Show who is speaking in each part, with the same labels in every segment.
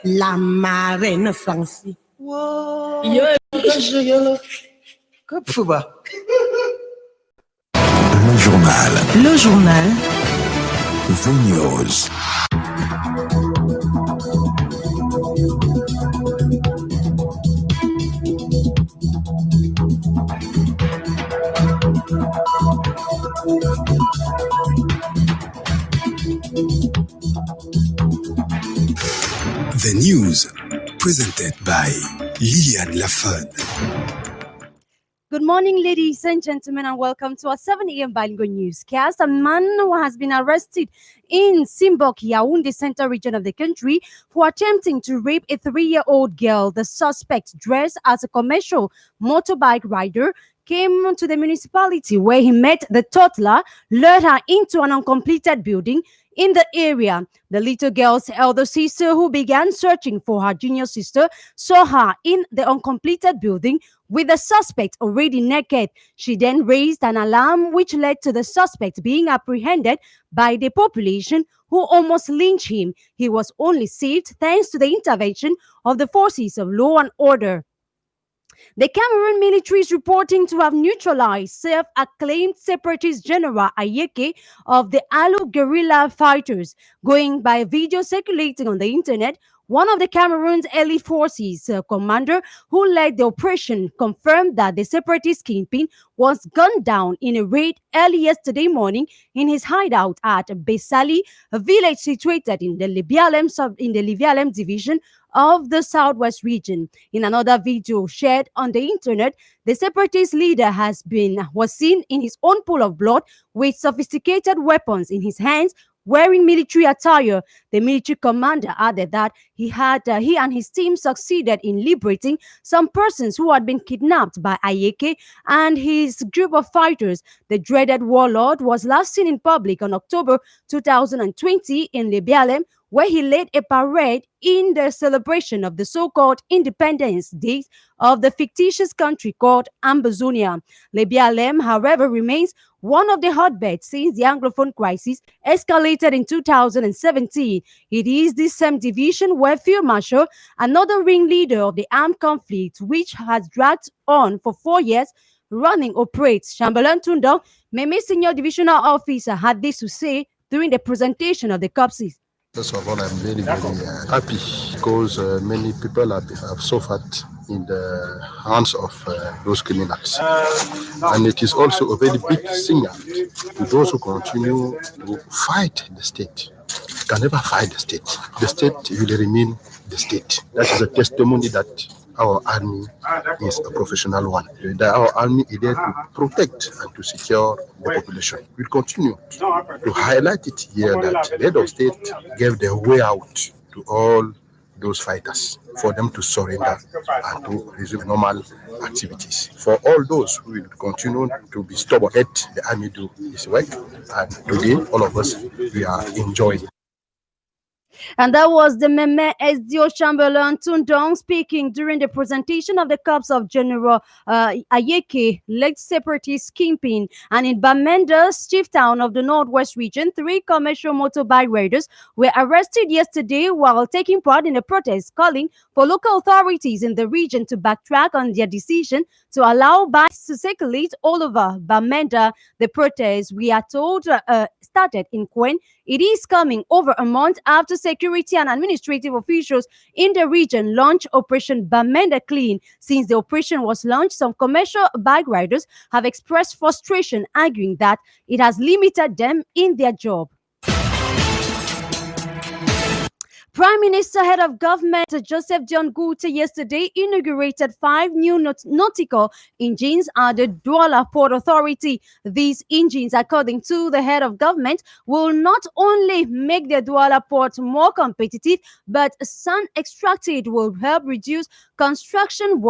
Speaker 1: La marraine Francie.
Speaker 2: Wow.
Speaker 3: Le journal.
Speaker 4: The News. The News, presented by Liliane Lafon.
Speaker 5: Good morning, ladies and gentlemen, and welcome to our 7 a.m. bilingual newscast. A man who has been arrested in Simbok, Yaoundé Central region of the country for attempting to rape a 3-year-old girl. The suspect, dressed as a commercial motorbike rider, came to the municipality where he met the toddler, lured her into an uncompleted building in the area. The little girl's elder sister, who began searching for her junior sister, saw her in the uncompleted building with the suspect already naked. She then raised an alarm, which led to the suspect being apprehended by the population, who almost lynched him. He was only saved thanks to the intervention of the forces of law and order. The Cameroon military is reporting to have neutralized self-acclaimed separatist General Ayeke of the Alu guerrilla fighters. Going by a video circulating on the internet, one of the Cameroon's elite forces commander who led the operation confirmed that the separatist kingpin was gunned down in a raid early yesterday morning in his hideout at Besali, a village situated in the Libialem division of the southwest region. In another video shared on the internet, the separatist leader was seen in his own pool of blood with sophisticated weapons in his hands, wearing military attire. The military commander added that he and his team succeeded in liberating some persons who had been kidnapped by Ayeke and his group of fighters. The dreaded warlord was last seen in public on October 2020 in Libialem, where he led a parade in the celebration of the so-called Independence Day of the fictitious country called Ambazonia. Libialem, however, remains one of the hotbeds since the Anglophone crisis escalated in 2017. It is this same division where Field Marshal, another ringleader of the armed conflict, which has dragged on for 4 years, running operates. Chamberlain Tundong, Meme Senior Divisional Officer, had this to say during the presentation of the corpses.
Speaker 6: First of all, I'm very, very happy because many people have suffered in the hands of those criminals. And it is also a very big signal to those who continue to fight the state. You can never fight the state. The state will remain the state. That is a testimony that our army is a professional one. That our army is there to protect and to secure the population. We'll continue to highlight it here that the head of state gave the way out to all those fighters for them to surrender and to resume normal activities. For all those who will continue to be stubborn, let the army do its work. And today, all of us, we are enjoying.
Speaker 5: And that was the Meme SDO Chamberlain Tundong speaking during the presentation of the corpse of General Ayeke, led separatist kingpin. And in Bamenda's chief town of the Northwest region, 3 commercial motorbike riders were arrested yesterday while taking part in a protest calling for local authorities in the region to backtrack on their decision to allow bikes to circulate all over Bamenda. The protest, we are told, started in Kwen. It is coming over a month after security and administrative officials in the region launched Operation Bamenda Clean. Since the operation was launched, some commercial bike riders have expressed frustration, arguing that it has limited them in their job. Prime Minister, Head of Government Joseph John Gulte yesterday inaugurated 5 new nautical engines at the Douala Port Authority. These engines, according to the Head of Government, will not only make the Douala Port more competitive, but sand extracted will help reduce construction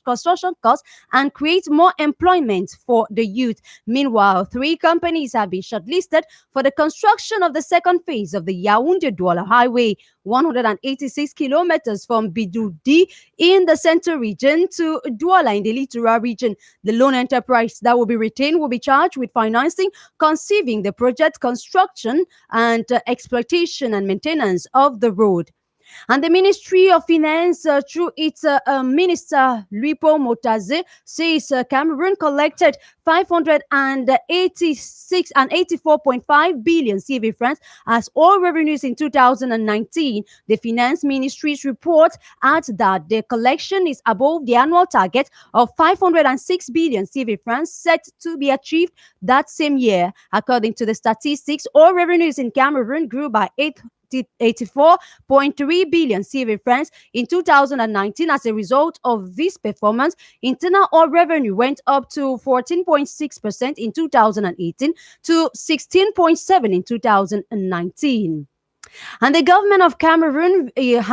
Speaker 5: construction costs and create more employment for the youth. Meanwhile, 3 companies have been shortlisted for the construction of the second phase of the the Yaoundé-Douala Highway, 186 kilometers from Bidoudi in the Central region to Douala in the Littoral region. The loan enterprise that will be retained will be charged with financing, conceiving the project, construction, and exploitation and maintenance of the road. And the Ministry of Finance, through its Minister Luipo Motaze, says Cameroon collected 586 and 84.5 billion CV francs as all revenues in 2019. The Finance Ministry's report adds that the collection is above the annual target of 506 billion CV francs set to be achieved that same year. According to the statistics, all revenues in Cameroon grew by 84.3 billion CV francs in 2019. As a result of this performance, internal oil revenue went up to 14.6% in 2018 to 16.7% in 2019. And the government of Cameroon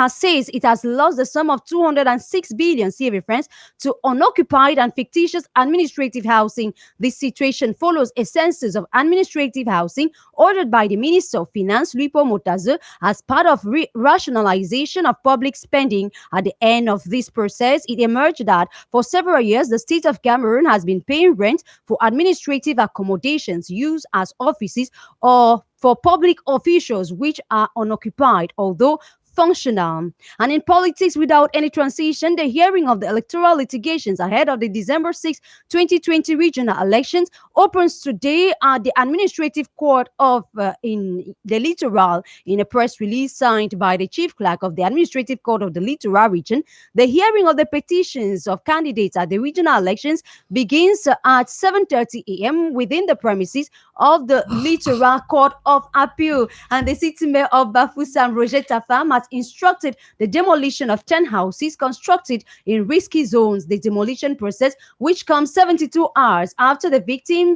Speaker 5: says it has lost the sum of 206 billion CV francs to unoccupied and fictitious administrative housing. This situation follows a census of administrative housing ordered by the Minister of Finance, Luipo Motaze, as part of rationalization of public spending. At the end of this process, it emerged that for several years, the state of Cameroon has been paying rent for administrative accommodations used as offices or for public officials which are unoccupied, although functional. And in politics, without any transition, the hearing of the electoral litigations ahead of the December 6, 2020 regional elections opens today at the Administrative Court of in the Littoral. In a press release signed by the Chief Clerk of the Administrative Court of the Littoral region, the hearing of the petitions of candidates at the regional elections begins at 7:30 a.m. within the premises of the Littoral Court of Appeal. And the city mayor of Bafoussam, Roger Tafam, has instructed the demolition of 10 houses constructed in risky zones. The demolition process, which comes 72 hours after the victims